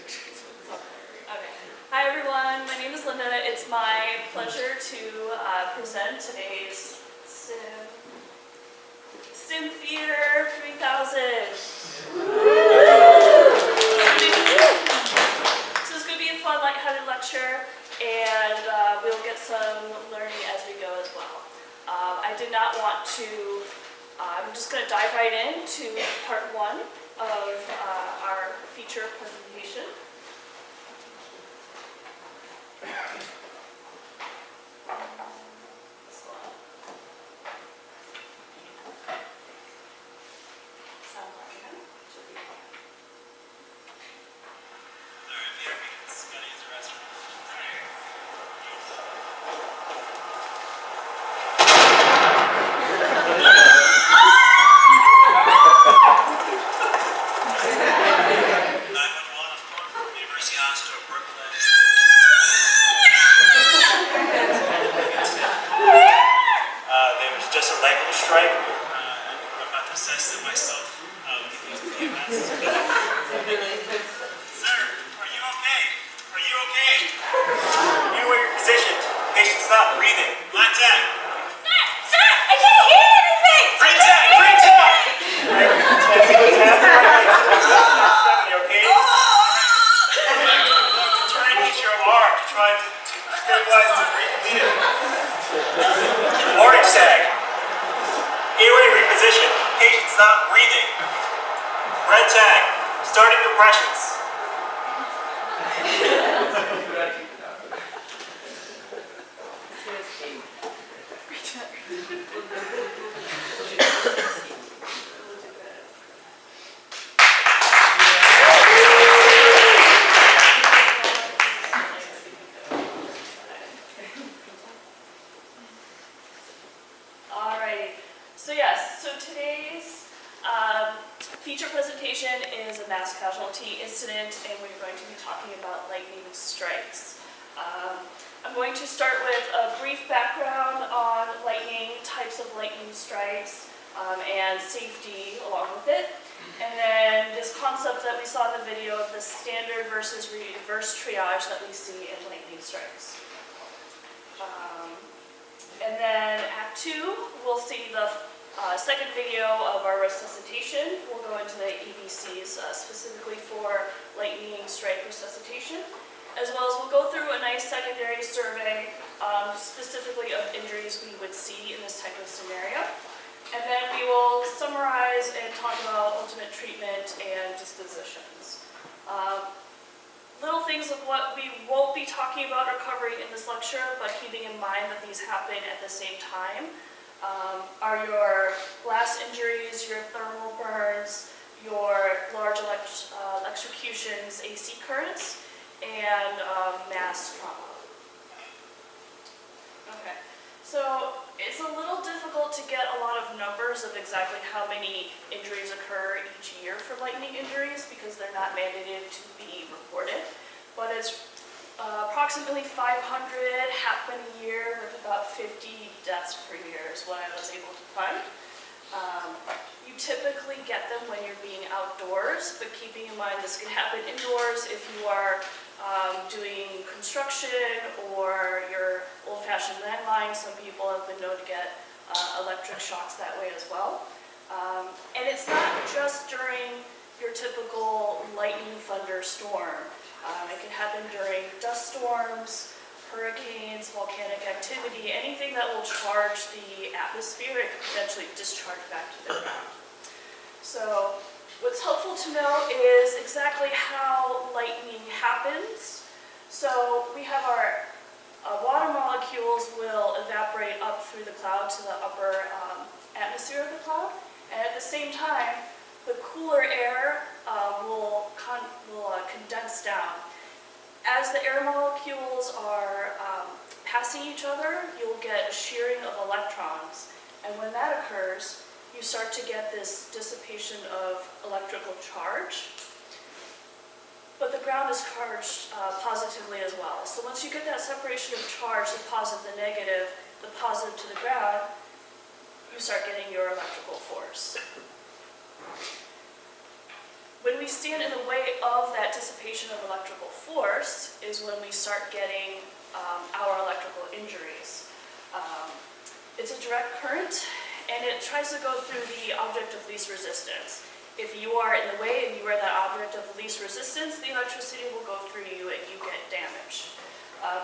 Okay. Hi everyone, my name is Linda. It's my pleasure to present today's Sim Theater 3000. So it's going to be a fun, lighthearted lecture, and we'll get some learning as we go as well. I did not want to, I'm just going to dive right into part one of our feature presentation. Feature presentation is a mass casualty incident, and we're going to be talking about lightning strikes. I'm going to start with a brief background on lightning, types of lightning strikes, and safety along with it. And then this concept that we saw in the video of the standard versus reverse triage that we see in lightning strikes. And then Act 2, we'll see the second video of our resuscitation. We'll go into the ABCs specifically for lightning strike resuscitation, as well as we'll go through a nice secondary survey specifically of injuries we would see in this type of scenario. And then we will summarize and talk about ultimate treatment and dispositions. Little things of what we won't be talking about or covering in this lecture, but keeping in mind that these happen at the same time. Are your blast injuries, your thermal burns, your large electrocutions, AC currents, and mass trauma. Okay, so it's a little difficult to get a lot of numbers of exactly how many injuries occur each year for lightning injuries because they're not mandated to be reported, but it's approximately 500 happen a year with about 50 deaths per year is what I was able to find. You typically get them when you're being outdoors, but keeping in mind this can happen indoors if you are doing construction or your old-fashioned landline. Some people have been known to get electric shocks that way as well. And it's not just during your typical lightning thunder storm. It can happen during dust storms, hurricanes, volcanic activity, anything that will charge the atmosphere, it can potentially discharge back to the ground. So what's helpful to know is exactly how lightning happens. So we have our water molecules will evaporate up through the cloud to the upper atmosphere of the cloud, and at the same time, the cooler air will condense down. As the air molecules are passing each other, you'll get a shearing of electrons. And when that occurs, you start to get this dissipation of electrical charge. But the ground is charged positively as well. So once you get that separation of charge, the positive, the negative, the positive to the ground, you start getting your electrical force. When we stand in the way of that dissipation of electrons, is when we start getting our electrical injuries. It's a direct current, and it tries to go through the object of least resistance. If you are in the way and you are that object of least resistance, the electricity will go through you and you get damage.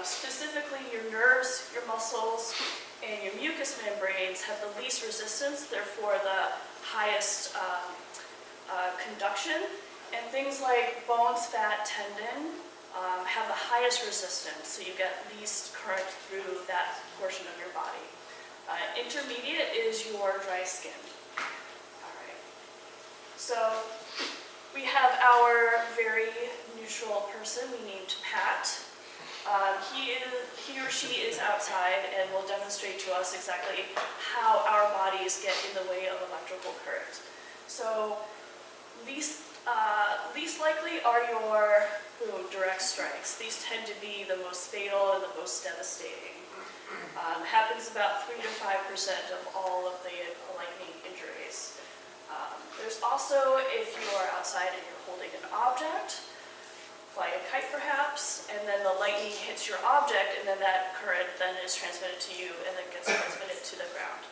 Specifically, your nerves, your muscles, and your mucous membranes have the least resistance, therefore the highest conduction. And things like bones, fat, tendon have the highest resistance, so you get least current through that portion of your body. Intermediate is your dry skin. All right. So we have our very neutral person we named Pat. He or she is outside and will demonstrate to us exactly how our bodies get in the way of electrical current. So least likely are your direct strikes. These tend to be the most fatal and the most devastating. Happens about 3 to 5% of all of the lightning injuries. There's also, if you are outside and you're holding an object, fly a kite perhaps, and then the lightning hits your object, and then that current then is transmitted to you and then gets transmitted to the ground.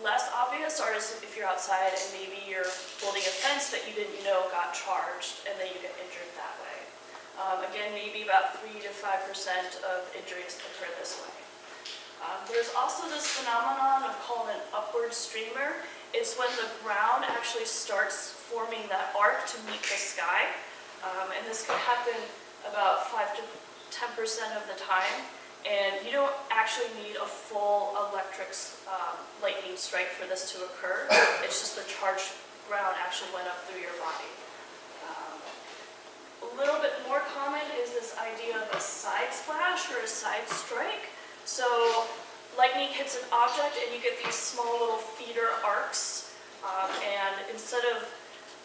Less obvious are if you're outside and maybe you're holding a fence that you didn't know got charged, and then you get injured that way. Again, maybe about 3 to 5% of injuries occur this way. There's also this phenomenon of called an upward streamer. It's when the ground actually starts forming that arc to meet the sky. And this can happen about 5 to 10% of the time. And you don't actually need a full electric lightning strike for this to occur. It's just the charged ground actually went up through your body. A little bit more common is this idea of a side splash or a side strike. So lightning hits an object and you get these small little feeder arcs. And instead of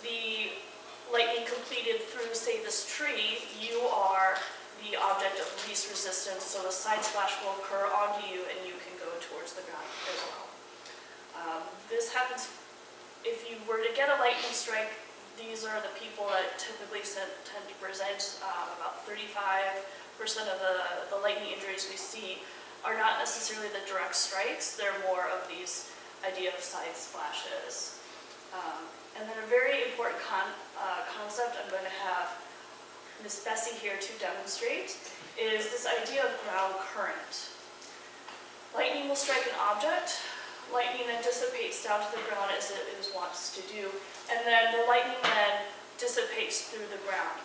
the lightning completed through, say, this tree, you are the object of least resistance, so a side splash will occur onto you and you can go towards the ground as well. This happens if you were to get a lightning strike. These are the people that typically tend to present. About 35% of the lightning injuries we see are not necessarily the direct strikes, they're more of these idea of side splashes. And then a very important concept I'm going to have Miss Bessie here to demonstrate is this idea of ground current. Lightning will strike an object, lightning then dissipates down to the ground as it wants to do, and then the lightning then dissipates through the ground.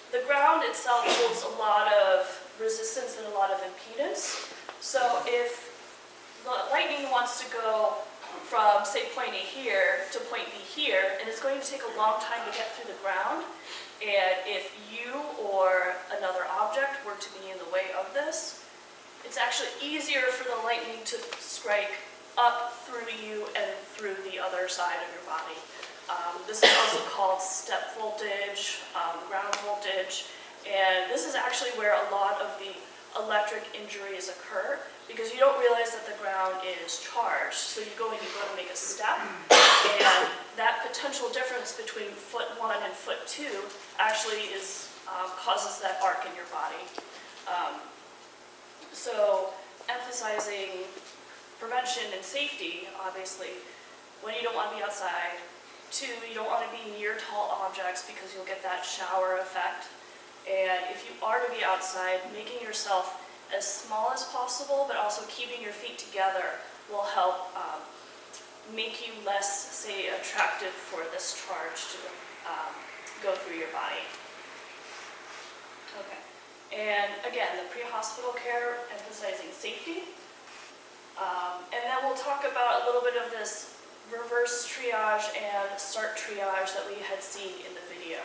The ground itself holds a lot of resistance and a lot of impedance, so if the lightning wants to go from, say, point A here to point B here, and it's going to take a long time to get through the ground, and if you or another object were to be in the way of this, it's actually easier for the lightning to strike up through you and through the other side of your body. This is also called step voltage, ground voltage, and this is actually where a lot of the electric injuries occur because you don't realize that the ground is charged. So you go and you go to make a step, and that potential difference between foot 1 and foot 2 actually causes that arc in your body. So emphasizing prevention and safety, obviously, when you don't want to be outside. 2, you don't want to be near tall objects because you'll get that shower effect. And if you are to be outside, making yourself as small as possible, but also keeping your feet together will help make you less, say, attractive for this charge to go through your body. Okay. And again, the pre-hospital care, emphasizing safety. And then we'll talk about a little bit of this reverse triage and start triage that we had seen in the video.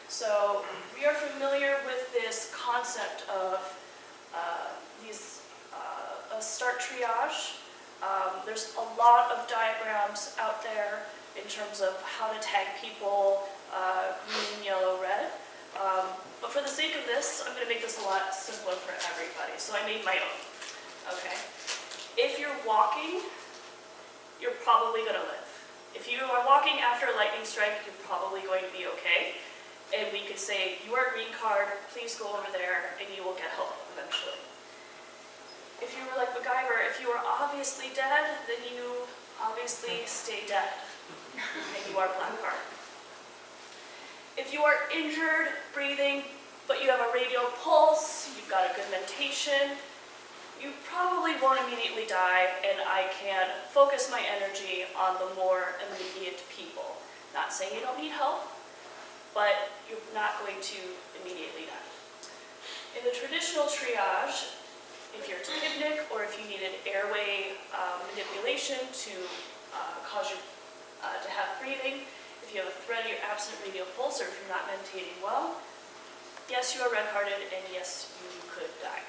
So we are familiar with this concept of a start triage. There's a lot of diagrams out there in terms of how to tag people, green, yellow, red. But for the sake of this, I'm going to make this a lot simpler for everybody. So I made my own. Okay. If you're walking, you're probably going to live. If you are walking after a lightning strike, you're probably going to be okay. and we could say, you are a green card, please go over there, and you will get help eventually. If you were like MacGyver, if you are obviously dead, then you obviously stay dead, and you are black card. If you are injured, breathing, but you have a radial pulse, you've got a good mentation, you probably won't immediately die, and I can focus my energy on the more immediate people. Not saying you don't need help, but you're not going to immediately die. In the traditional triage, if you're tachypnic or if you needed airway manipulation to cause you to have breathing, if you have a thread of your absent radial pulse, or if you're not meditating well, yes, you are red-carded, and yes, you could die.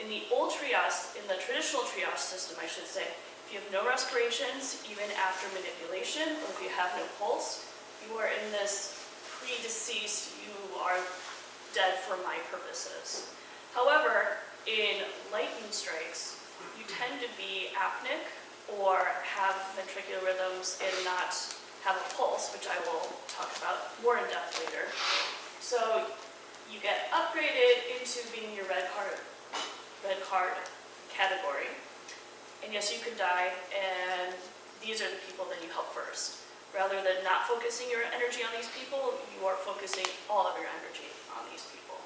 In the old triage, in the traditional triage system, I should say, if you have no respirations, even after manipulation, or if you have no pulse, you are in this pre-deceased, you are dead for my purposes. However, in lightning strikes, you tend to be apneic or have ventricular rhythms and not have a pulse, which I will talk about more in depth later. So you get upgraded into being your red card category. And yes, you could die, and these are the people that you help first. Rather than not focusing your energy on these people, you are focusing all of your energy on these people.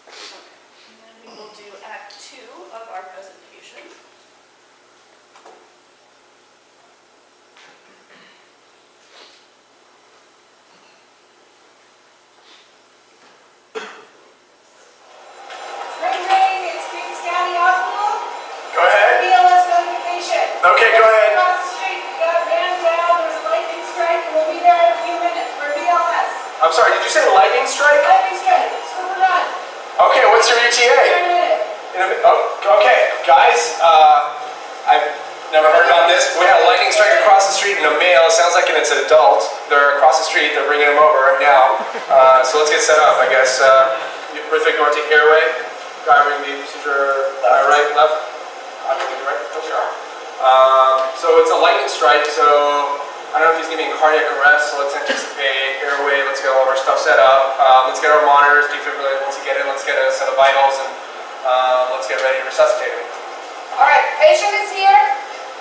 Okay. And then we will do Act 2 of our presentation. Okay, go ahead. Across the street, we got ran down, there's a lightning strike, and we'll be there in a few minutes. We're BLS. I'm sorry, did you say lightning strike? Lightning strike, super run. Okay, what's your UTA? Okay, guys, I've never heard about this. We had a lightning strike across the street in a male. It sounds like it's an adult. They're across the street, they're bringing him over right now. So let's get set up, I guess. Rhythmic Nordic airway, driving the procedure right, left. I'm going to do right. Sure. So it's a lightning strike, so I don't know if he's going to be in cardiac arrest, so let's anticipate airway, let's get all of our stuff set up, let's get our monitors defibrillated once you get in, let's get a set of vitals, and let's get ready to resuscitate him. All right, patient is here.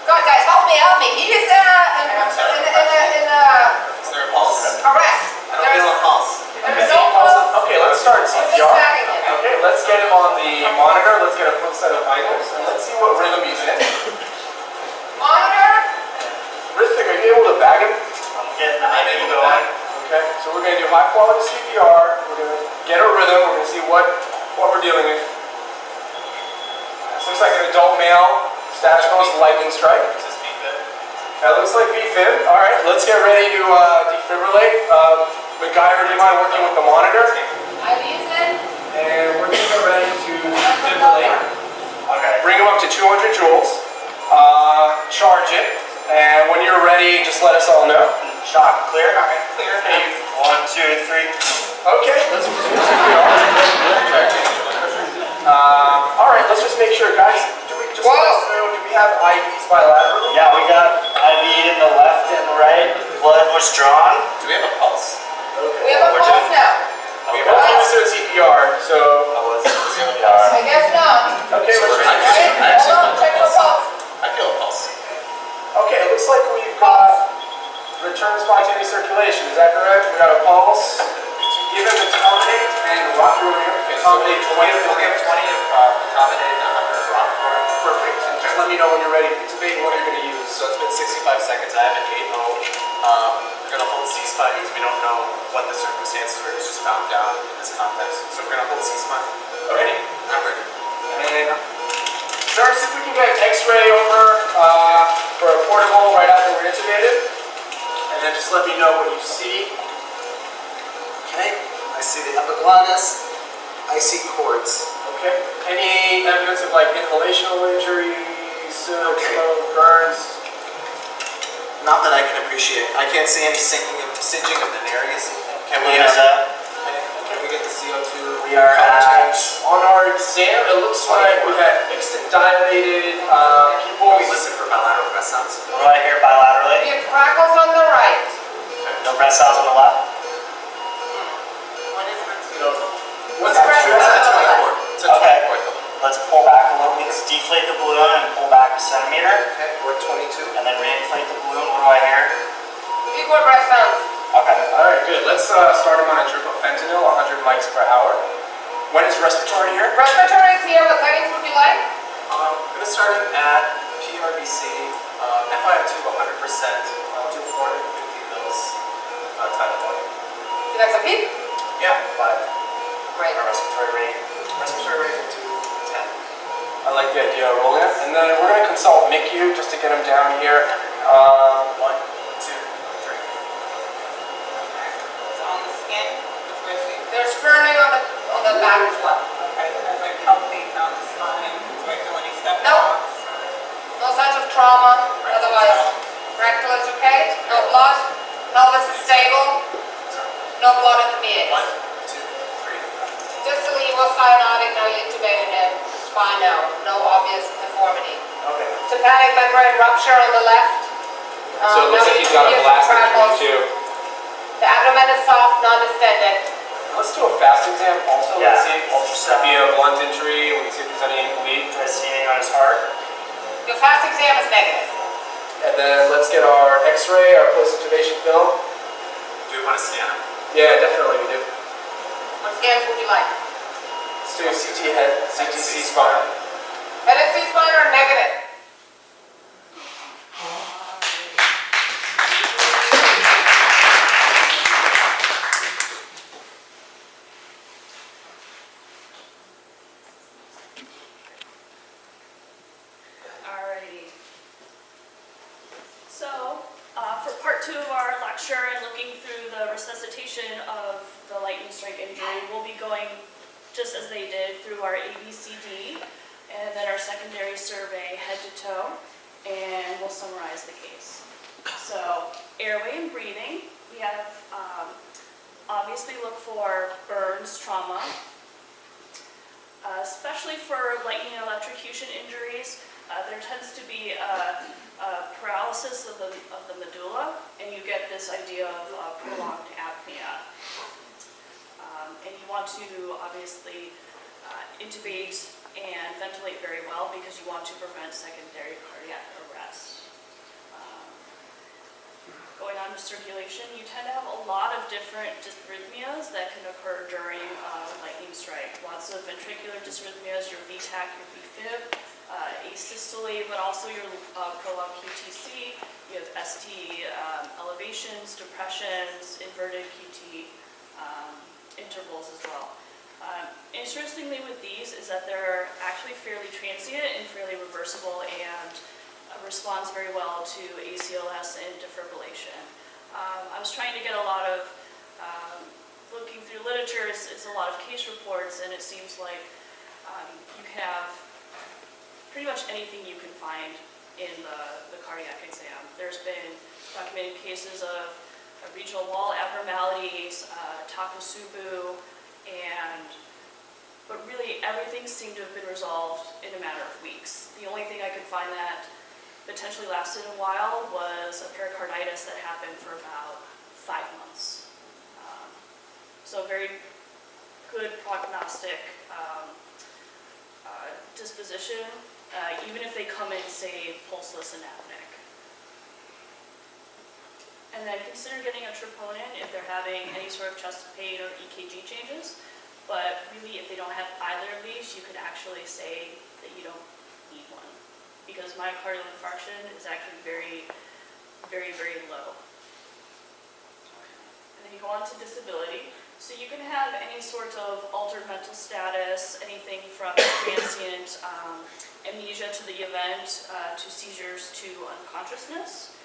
God, guys, help me. He is in Is there a pulse? arrest. I don't feel a pulse. There's no pulse. Okay, let's start We're just CPR. bagging him. Okay, let's get him on the monitor, let's get a full set of vitals, and let's see what rhythm he's in. Monitor. Rhythmic, are you able to bag him? I'm able to bag. Okay, so we're going to do high quality CPR, we're going to get a rhythm, we're going to see what we're dealing with. This looks like an adult male, status post lightning strike. Is this VFib? That looks like VFib. Alright, let's get ready to defibrillate. MacGyver, do you mind working with the monitor? IV's in. And we're going to get ready to defibrillate. Okay. Bring him up to 200 joules. Charge it. And when you're ready, just let us all know. Shock. Clear? Okay. Clear. Okay. 1, 2, 3. Okay, let's resume CPR. Alright, let's just make sure, guys. Do we have IVs bilaterally? Yeah, we got IV in the left and the right. Blood was drawn. Do we have a pulse? We have a pulse now. We both doing CPR, so. I guess not. Okay, let's just. Right? Hold on, check the pulse. I feel a pulse. Okay, it looks like we've got return spontaneous circulation. Is that correct? We got a pulse. Give him the Tominate and Rocuronium. Tominate 20. We'll give 20 of Tominate and 100 rock. Perfect. And just let me know when you're ready to intubate and what you're going to use. So it's been 65 seconds. I have an 8-0. We're going to hold C-spine because we don't know what the circumstances were. It was just found down in this context. So we're going to hold C-spine. Ready? I'm ready. And nurse, if we can get X-ray over for a portable right after we're intubated. And then just let me know what you see. Okay, I see the epiglottis, I see cords. Okay. Any evidence of like inhalational injuries, smoke, burns? Not that I can appreciate. I can't see any singeing of the nares. Can we use that? Can we get the CO2? We are at... On our exam, it looks like we had fixed and dilated Can we pupils. listen for bilateral breath sounds? What do I hear bilaterally? We have crackles on the right. Okay. No breast cells on the left? What is it? What's Breast cells on the left. It's a Okay. 24th. Let's pull back a little. Let's deflate the balloon and pull back a centimeter. Okay, we're at 22. And then reinflate the balloon. What do I hear? Equal breast cells. Okay. All right, good. Let's start him on a drip of fentanyl, 100 mics per hour. When is respiratory here? Respiratory is here. What settings would you like? I'm going to start him at PRBC, FiO2 100%. I'll do 450 mils tidal volume. You like some PEEP? Yeah, 5. Great. Our respiratory rate. Respiratory rate to 10. I like the idea of rolling it. And then we're going to consult MICU just to get him down here. 1, 2, 3. It's on the skin. There's firming on the back as well. Okay, there's like healthy down the spine, any step No. No signs of trauma. Otherwise, rectal is okay. No blood. Pelvis is stable. No blood in the BAs. 1, 2, 3. Distally was cyanotic. Now you intubated him. It's fine now. No obvious deformity. Okay. Tympanic membrane rupture on the left. So it looks now like you he's got a can use blast crackles. injury too. The abdomen is soft, non-distended. Let's do a fast exam also. Yeah. Let's see. Ultrasound. Could be a blunt injury. We can see if there's any bleed. Try seeing on his heart. Your fast exam is negative. And then let's get our x-ray, our post-intubation film. Do you want to scan him? Yeah, definitely we do. What scans would you like? Let's do CT head, CT C-spine. Head and C-spine are negative. Alrighty. So, for part 2 of our lecture and looking through the resuscitation of the lightning strike injury, we'll be going just as they did through our ABCD and then our secondary survey head to toe, and we'll summarize the case. So, airway and breathing, we have obviously look for burns, trauma, especially for lightning and electrocution injuries. There tends to be paralysis of the medulla, and you get this idea of prolonged apnea. And you want to obviously intubate and ventilate very well because you want to prevent secondary cardiac arrest. Going on to circulation, you tend to have a lot of different dysrhythmias that can occur during lightning strike. Lots of ventricular dysrhythmias, your VTAC, your VFib, asystole, but also your prolonged QTC. You have ST elevations, depressions, inverted QT intervals as well. Interestingly with these is that they're actually fairly transient and fairly reversible and responds very well to ACLS and defibrillation. I was trying to get a lot of, looking through literature, it's a lot of case reports, and it seems like you have pretty much anything you can find in the cardiac exam. There's been documented cases of regional wall abnormalities, Takotsubo, but really everything seemed to have been resolved in a matter of weeks. The only thing I could find that potentially lasted a while was a pericarditis that happened for about 5 months. So very good prognostic disposition, even if they come in, say, pulseless and apneic. And then consider getting a troponin if they're having any sort of chest pain or EKG changes. But really, if they don't have either of these, you could actually say that you don't need one, because myocardial infarction is actually very, very, very low. And then you go on to disability. So you can have any sort of altered mental status, anything from transient amnesia to the event, to seizures to unconsciousness.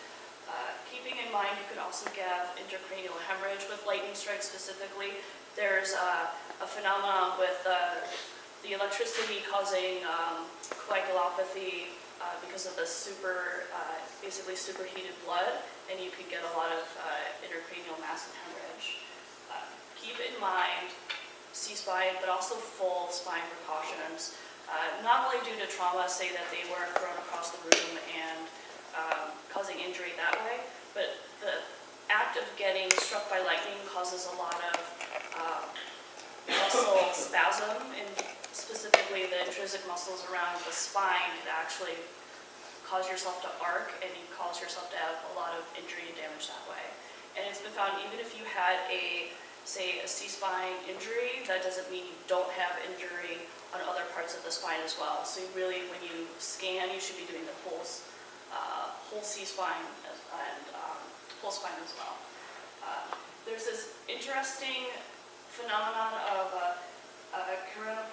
Keeping in mind, you could also get intracranial hemorrhage with lightning strike specifically. There's a phenomenon with the electricity causing coagulopathy because of the basically superheated blood, and you could get a lot of intracranial mass and hemorrhage. Keep in mind C-spine, but also full spine precautions. Not only due to trauma, say that they weren't thrown across the room and causing injury that way, but the act of getting struck by lightning causes a lot of muscle spasm, and specifically the intrinsic muscles around the spine could actually cause yourself to arc, and you cause yourself to have a lot of injury and damage that way. And it's been found even if you had say a C-spine injury, that doesn't mean you don't have injury on other parts of the spine as well. So you really, when you scan, you should be doing the whole C-spine and whole spine as well. There's this interesting phenomenon of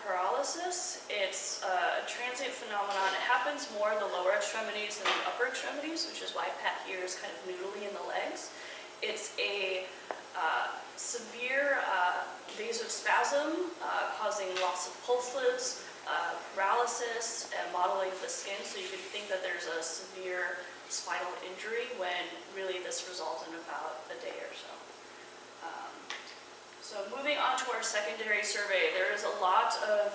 pyrolysis. It's a transient phenomenon. It happens more in the lower extremities than the upper extremities, which is why Pat here is kind of noodly in the legs. It's a severe vasospasm causing loss of pulses, paralysis, and mottling of the skin. So you could think that there's a severe spinal injury when really this resolves in about a day or so. So moving on to our secondary survey, there is a lot of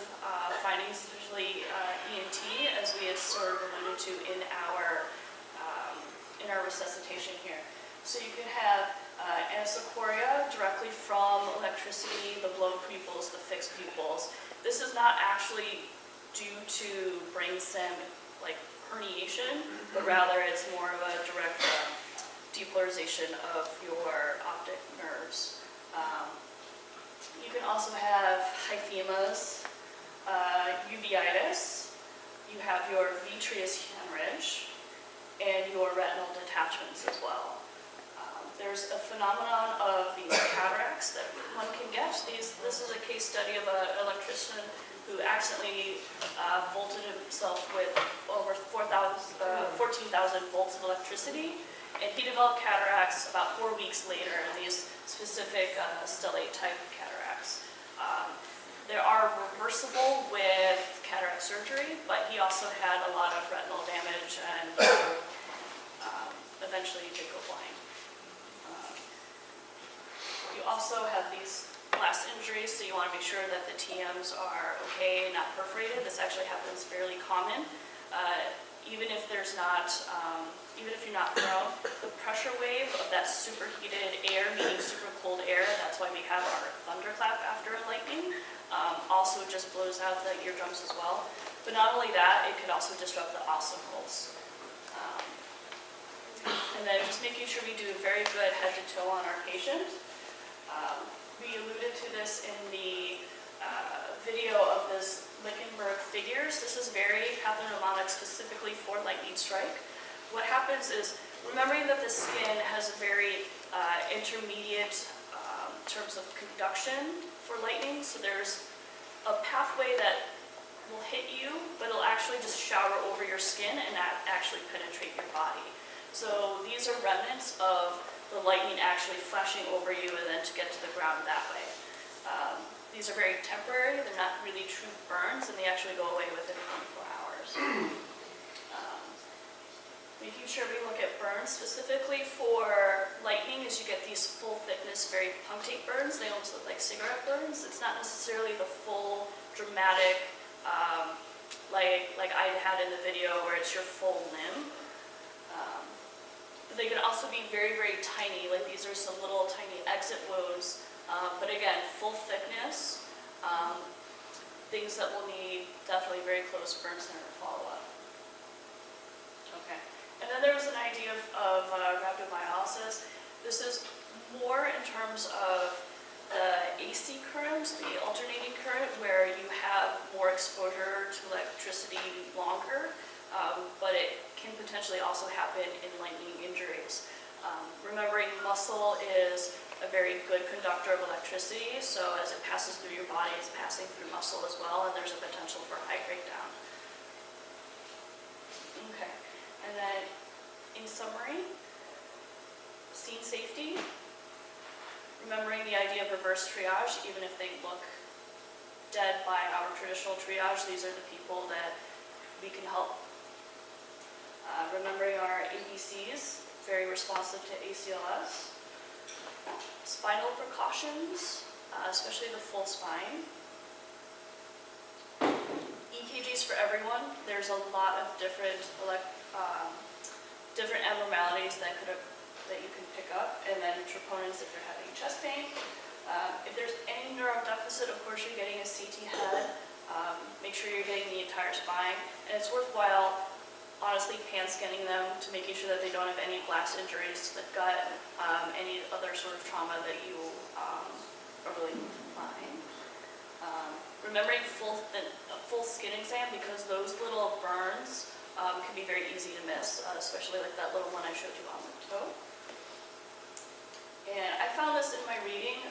findings, usually ENT, as we had sort of alluded to in our resuscitation here. So you can have anisocoria directly from electricity, the blown pupils, the fixed pupils. This is not actually due to brain stem like herniation, but rather it's more of a direct depolarization of your optic nerves. You can also have hyphemas, uveitis, you have your vitreous hemorrhage, and your retinal detachments as well. There's a phenomenon of these cataracts that one can get. This is a case study of an electrician who accidentally volted himself with over 14,000 volts of electricity, and he developed cataracts about 4 weeks later, these specific stellate type cataracts. They are reversible with cataract surgery, but he also had a lot of retinal damage and eventually did go blind. You also have these blast injuries, so you want to make sure that the TMs are okay, not perforated. This actually happens fairly common. Even if there's not, even if you're not thrown, the pressure wave of that superheated air, meaning super cold air, that's why we have our thunderclap after lightning, also just blows out the eardrums as well. But not only that, it could also disrupt the ossicles. And then just making sure we do a very good head to toe on our patient. We alluded to this in the video of this Lichtenberg figures. This is very pathognomonic specifically for lightning strike. What happens is, remembering that the skin has a very intermediate terms of conduction for lightning, so there's a pathway that will hit you, but it'll actually just shower over your skin and not actually penetrate your body. So these are remnants of the lightning actually flashing over you and then to get to the ground that way. These are very temporary, they're not really true burns, and they actually go away within 24 hours. Making sure we look at burns specifically for lightning is you get these full thickness, very punctate burns. They almost look like cigarette burns. It's not necessarily the full dramatic, like I had in the video where it's your full limb. They can also be very, very tiny, like these are some little tiny exit wounds, but again, full thickness, things that will need definitely very close burn center follow-up. Okay, and then there was an idea of rhabdomyolysis. This is more in terms of the AC current, the alternating current, where you have more exposure to electricity longer, but it can potentially also happen in lightning injuries. Remembering muscle is a very good conductor of electricity, so as it passes through your body, it's passing through muscle as well, and there's a potential for high breakdown. Okay, and then in summary, scene safety, remembering the idea of reverse triage, even if they look dead by our traditional triage, these are the people that we can help. Remembering our ABCs, very responsive to ACLS. Spinal precautions, especially the full spine. EKGs for everyone. There's a lot of different abnormalities that could that you can pick up, and then troponins if they're having chest pain. If there's any neurodeficit, of course you're getting a CT head. Make sure you're getting the entire spine, and it's worthwhile honestly pan scanning them to making sure that they don't have any blast injuries to the gut, any other sort of trauma that you are willing to find. Remembering a full skin exam, because those little burns can be very easy to miss, especially like that little one I showed you on the toe. And I found this in my reading,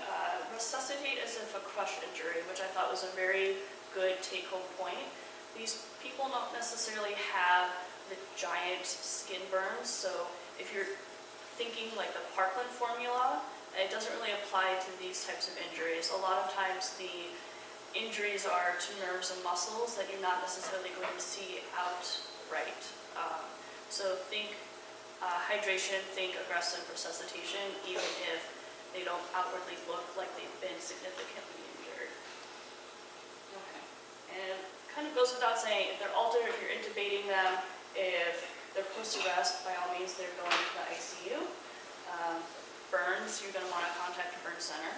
resuscitate as if a crush injury, which I thought was a very good take-home point. These people don't necessarily have the giant skin burns, so if you're thinking like the Parkland formula, it doesn't really apply to these types of injuries. A lot of times the injuries are to nerves and muscles that you're not necessarily going to see outright. So think hydration, think aggressive resuscitation, even if they don't outwardly look like they've been significantly injured. Okay. And it kind of goes without saying, if they're altered, if you're intubating them, if they're post-arrest, by all means, they're going to the ICU. Burns, you're going to want to contact a burn center.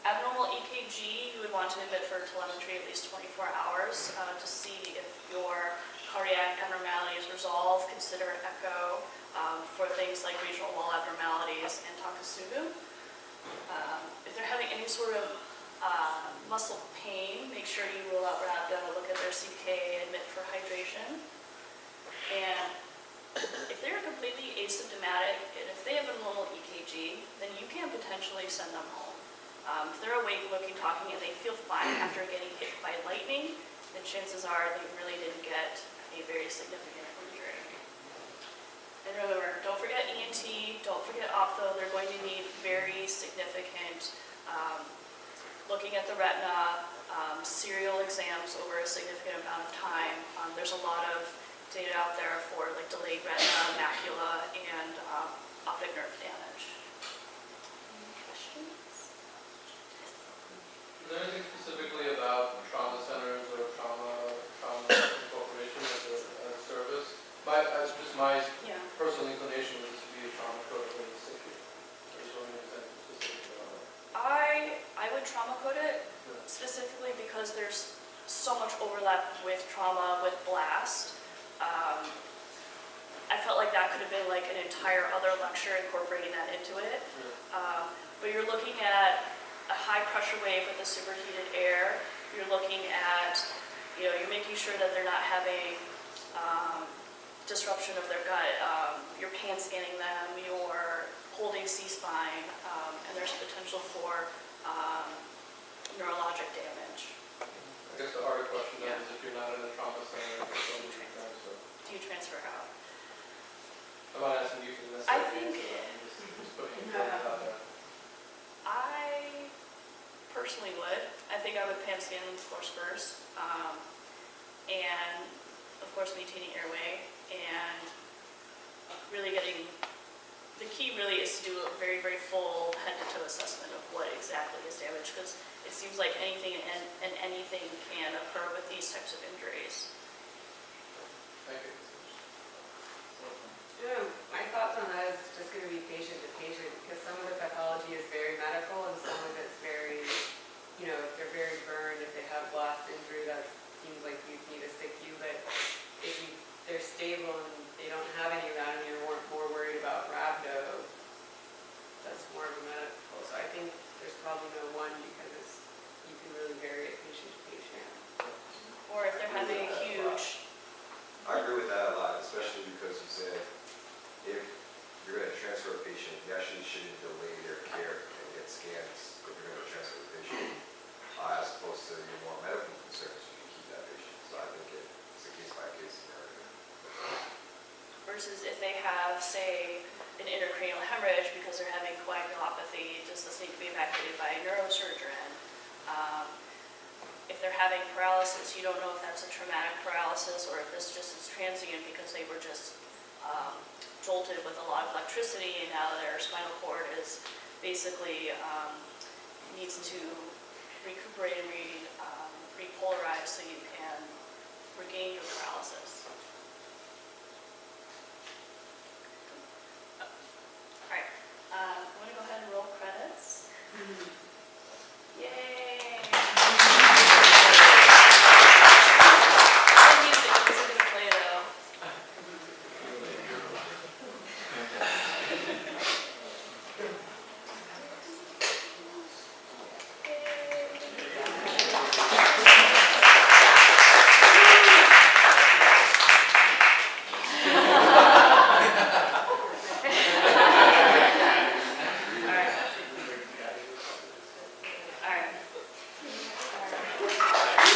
Abnormal EKG, you would want to admit for telemetry at least 24 hours to see if your cardiac abnormality is resolved. Consider echo for things like regional wall abnormalities and Takotsubo. If they're having any sort of muscle pain, make sure you rule out rhabdo, look at their CK, admit for hydration. And if they're completely asymptomatic, and if they have a normal EKG, then you can potentially send them home. If they're awake, looking, talking, and they feel fine after getting hit by lightning, then chances are they really didn't get a very significant injury. And remember, don't forget ENT, don't forget ophtho. They're going to need very significant looking at the retina, serial exams over a significant amount of time. There's a lot of data out there for like delayed retina, macula, and optic nerve damage. Any questions? Is there anything specifically about trauma centers or trauma incorporation as a service? Just my Yeah. personal inclination is to be a trauma code when it's sick. I just want to know something specific about it. I would trauma code it specifically because there's so much overlap with trauma, with blast. I felt like that could have been like an entire other lecture incorporating that into it. But you're looking at a high pressure wave with a superheated air. You're looking at, you're making sure that they're not having disruption of their gut. You're pan scanning them, you're holding C-spine, and there's potential for neurologic damage. I guess the harder question then is if you're not in a trauma center, Do you transfer out? I'm not asking you for this. I think just putting it out there. I personally would. I think I would pan scan them, of course, first. And, of course, maintaining airway. And really the key really is to do a very, very full head-to-toe assessment of what exactly is damaged, because it seems like anything and anything can occur with these types of injuries. Thank you. My thoughts on that is just going to be patient to patient, because some of the pathology is very medical and some of it's very, if they're very burned, if they have blast injury, that seems like you need a SICU, but if they're stable and they don't have any of that and you're more worried about rhabdo, that's more of a medical. So I think there's probably no one, because you can really vary it patient to patient. Or if they're having a huge... I agree with that a lot, especially because you said if you're going to transfer a patient, you actually shouldn't delay their care and get scans if you're going to transfer a patient, as opposed to your more medical concerns, you can keep that patient. So I think it's a case-by-case scenario. Versus if they have, say, an intracranial hemorrhage because they're having coagulopathy, does this need to be evacuated by a neurosurgeon? If they're having paralysis, you don't know if that's a traumatic paralysis or if this just is transient because they were just jolted with a lot of electricity and now their spinal cord is basically needs to recuperate and repolarize so you can regain your paralysis.